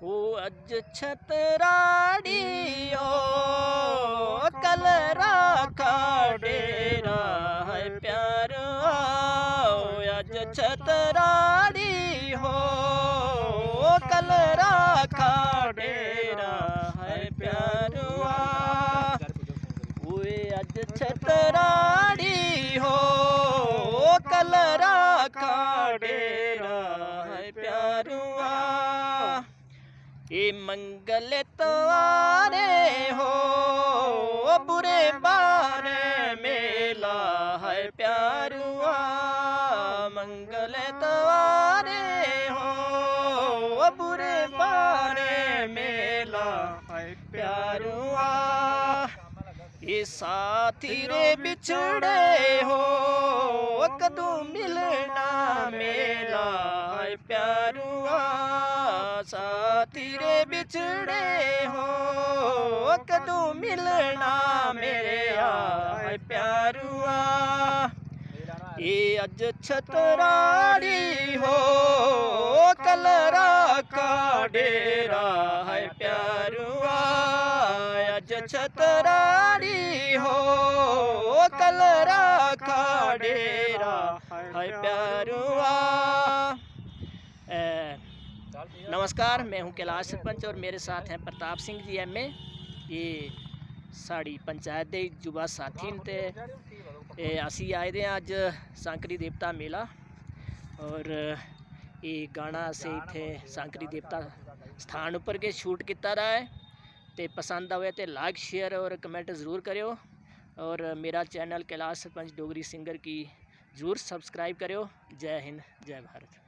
ओ अज छतराड़ियो कल राखा डेरा है प्यार आओ। अज छतराड़ी हो कल राखा डेरा है प्यार आओ। अज छतराड़ी हो कल राखा डेरा है प्यार आओ। ये मंगल तवारे हो बुरे बारे मेला है प्यारुआ। मंगल तवारे हो बुरे बारे मेला है प्यारुआ। ये साथी रे बिछड़े हो कदू मिलना मेला है प्यारुआ। साथी रे बिछड़े हो कदू मिलना मेरे आए प्यारुआ। ये अज छतराड़ी हो कल राखा डेरा है प्यारुआ। अज छतराड़ी हो कल राखा डेरा है प्यारुआ। नमस्कार, मैं हूं कैलाश सरपंच और मेरे साथ हैं प्रताप सिंह जी एमए। ये साड़ी पंचायत दे युवा साथी ते असी आए दे अज सांकरी देवता मेला और ये गाना असें इत्थे सांकरी देवता स्थान उपर के शूट किया रहा है। तो पसंद आवे तो लाइक शेयर और कमेंट ज़रूर करियो और मेरा चैनल कैलाश सरपंच डोगरी सिंगर की ज़रूर सब्सक्राइब करियो। जय हिंद, जय भारत।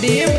नी